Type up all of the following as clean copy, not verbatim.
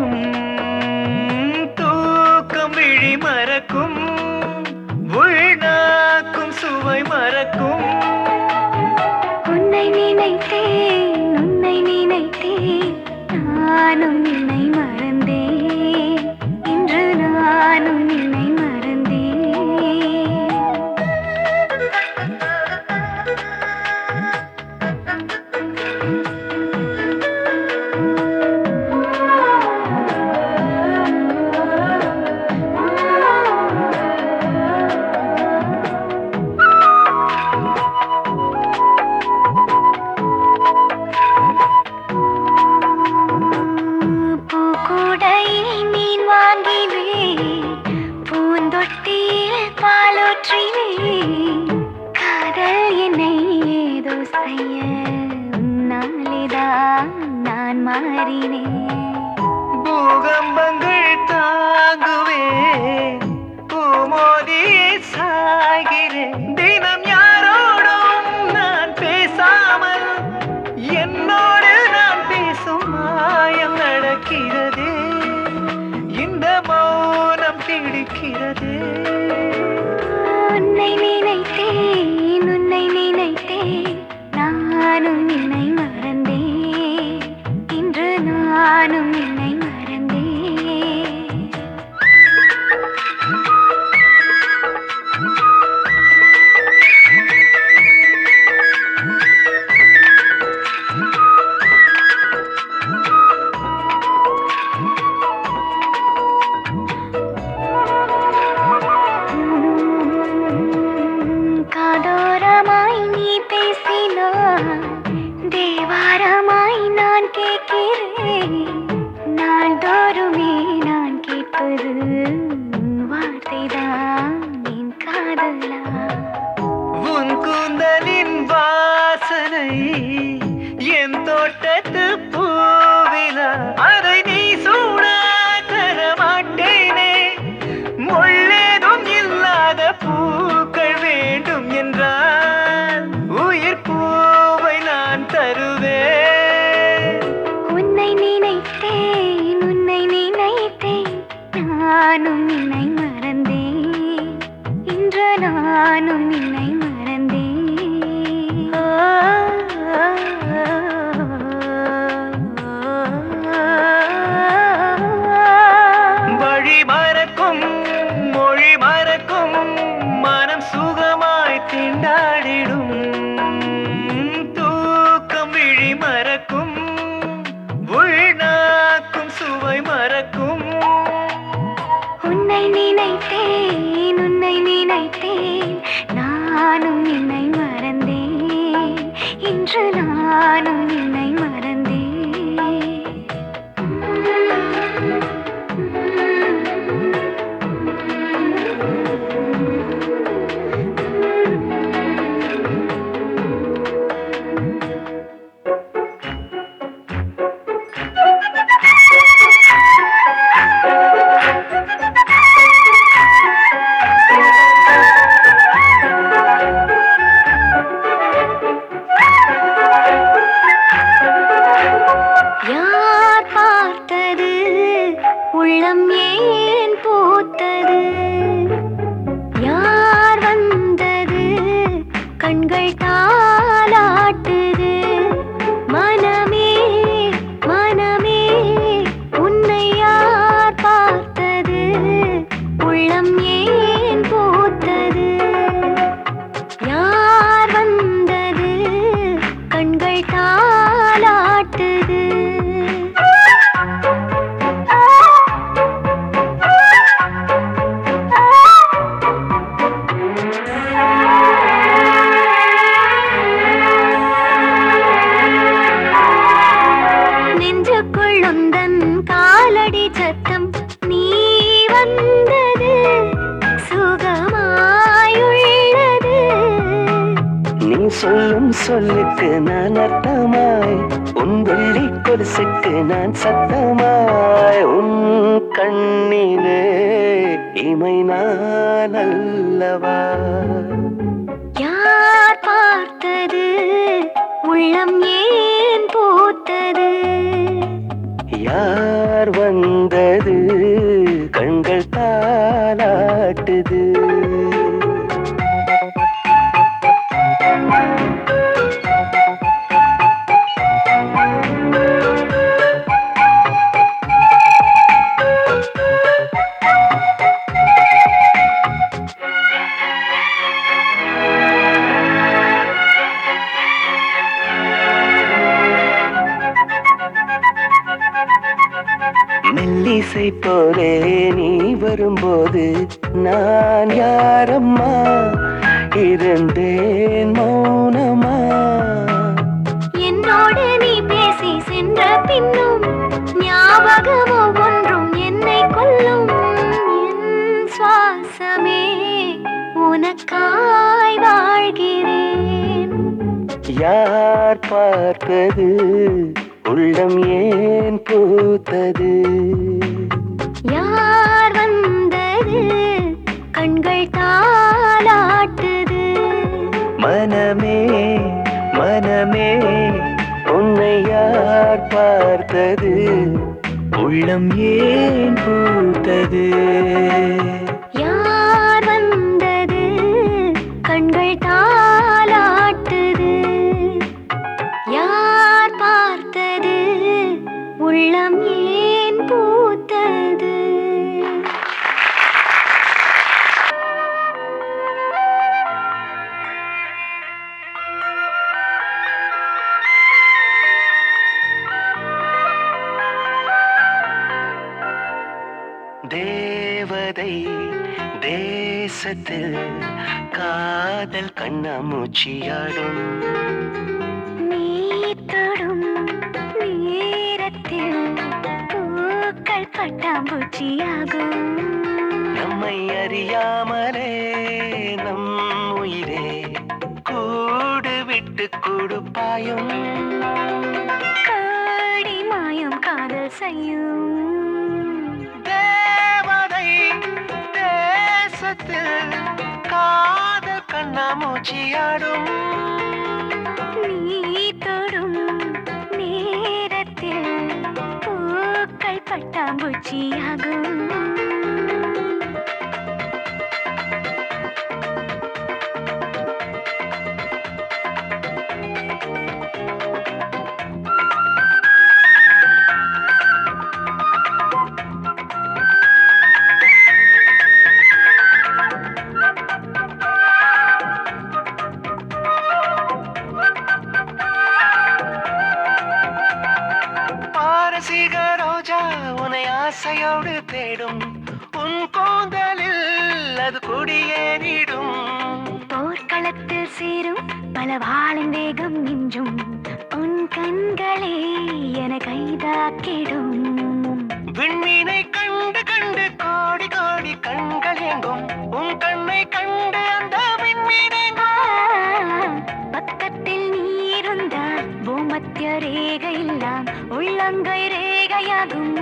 மறக்கும் தூக்கம் விழி மறக்கும் உள்நாக்கும் சுவை மறக்கும் உன்னை நினைத்தேன் நானும் நினை மறந்தேன் இன்று நானும் நினை காதல் என்னை ஏதோ செய்ய உன்னாலேதான் நான் மாறினேன் பூகம்பங்கள் தாங்குவேன் பூமோதி சாகிறேன் தினம் யாரோடும் நான் பேசாமல் என்னோடு நான் பேசும் மாயம் நடக்கிறதே இந்த மௌனம் பிடிக்கிறதே உன்னை நினைத்தேன் நானும் நினை மறந்தேன் இன்று நானும் நினை மறந்தேன் காதோரமாய் நீ பேசினாய் தேவாரமாய் நான் கேட்கிறேன் நாள்தோறுமே நான் கேட்பது வார்த்தைதான் என் காதலா உன் கூந்தலின் வாசனை என் தோட்டத்து பூவிலா அதை நீ சூட தர மாட்டேனே முள்ளேதும் இல்லாத பூக்கள் வேண்டும் என்றால் உயிர் பூவை நான் தருவேன் உன்னை நினைத்தேன் நானும் நினை மறந்தேன் இன்று நானும் நினை மறந்தேன் வழி மறக்கும் மொழி மறக்கும் மனம் சுகமாய் திண்டாடிடும் தூக்கம் விழி மறக்கும் உள்நாக்கும் சுவை மறக்கும் உன்னை நினைத்தேன் நானும் நினை மறந்தேன் இன்று நானும் நினை யார் பார்த்தது உள்ளம் ஏன் பூத்தது யார் வந்தது கண்கள் தாலாட்டுது மனமே உன்னை யார் பார்த்தது உள்ளம் ஏன் பூத்தது யார் வந்தது கண்கள் தாலாட்டுது நெஞ்சுக்குள் உந்தன் காலடி சத்தம் நீ வந்தது சுகமாயுள்ளது நீ சொல்லும் சொல்லுக்கு நான் அர்த்தமாய் உன் வெள்ளி கொலுசுக்கு நான் சத்தமாய் உன் கண்ணிலே இமை நான் அல்லவா யார் பார்த்தது உள்ளம் ஏன் பூத்தது யார் வந்து வந்தது கண்கள் தாலாட்டுது. மெல்லிசை போலே நீ வரும்போது நான் யாரம்மா இருந்தேன் மௌனமா. என்னோடு நீ பேசி சென்ற பின்னும் ஞாபகமோ ஒன்றும் என்னை கொல்லும். என் சுவாசமே உனக்காய் வாழ்கிறேன். யார் பார்த்தது உள்ளம் ஏன் பூத்தது. யார் வந்தது கண்கள் தாலாட்டுது. மனமே மனமே உன்னை யார் பார்த்தது உள்ளம் ஏன் பூத்தது. யார் வந்தது கண்கள் தாலாட்டுது. யார் பார்த்தது உள்ளம் ஏன் பூத்தது. தேவதை தேசத்தில் காதல் கண்ணாமூச்சியாடும். நீ தொடும் நேரத்தில் பூக்கள் பட்டாம்பூச்சியாகும். நம்மை அறியாமலே நம் உயிரே கூடு விட்டு கொடுப்பாயும். காடி மாயம் காதல் செய்யும். தேவதை தேசத்தில் காதல் கண்ணாமூச்சியாடும். நீ தொடும் நேரத்தில் பூக்கள் பட்டாம்பூச்சியாகும். பாரசீக ரோஜா உன்னை ஆசையோடு தேடும். உன் கூந்தலில் அது குடியேறிடும். போர்க்களத்தில் சேரும் பல வாளின் வேகம் மிஞ்சும். உன் கண்களே என கைதாக்கிடும். விண்மீனை கண்டு கண்டு கோடி கோடி கண்கள் எங்கும். உன் கண்ணை கண்டு அந்த விண்மீனெங்கும். பக்கத்தில் நீ இருந்தால் பூமத்திய ரேகை எல்லாம் உள்ளங்கை ரேகையாகும்.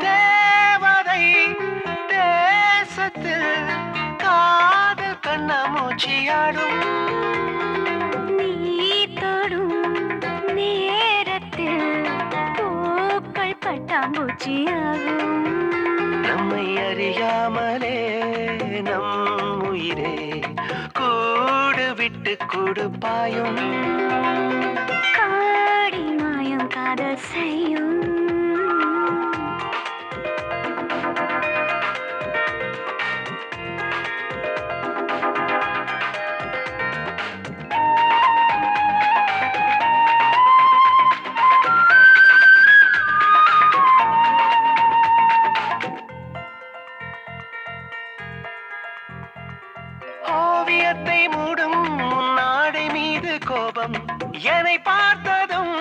தேவதை தேசத்தில் காதல் கண்ணாமூச்சியாடும். நீ தொடும் நேரத்தில் பூக்கள் பட்டாம்பூச்சியாகும். நம்மை அறியாமலே நம் உயிரே கூடு விட்டு கொடுப்பாயும். காடி மாயம் காதல் செய்யும். ஓவியத்தை மூடும் முன்னாடை மீது கோபம். என்னை பார்த்ததும்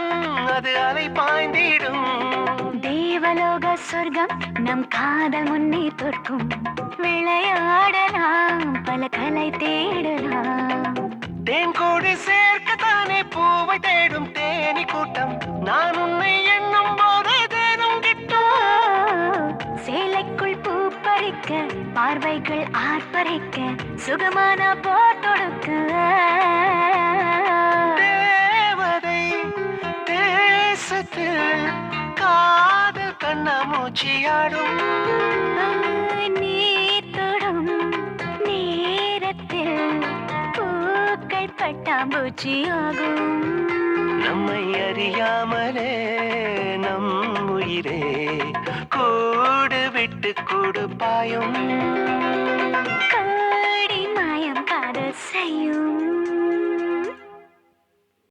அது அலை பாய்ந்திடும். தேவலோக சொர்க்கம் நம் காதல் முன்னே தோற்கும். விளையாடலாம் பல கலை தேடலாம். தேன்கூடு சேர்க்கத்தானே பூவை தேடும் தேனி கூட்டம். நான் உன்னை எண்ணும் போது தேனும் கிட்டும். சேலைக்குள் பூ பறிக்க பார்வைகள் ஆர்ப்பரிக்க சுகமான போர் தொடுக்க. தேவதை தேசத்தில் காதல் கண்ணாமூச்சியாடும். நீர் தொடும் நேரத்தில் பூக்கள் பட்டாம்பூச்சியாகும். நம்மை அறியாமலே நம் உயிரே கூடு விட்டு கூடு பாயும். கோடி மாயம் காதல் செய்யும்.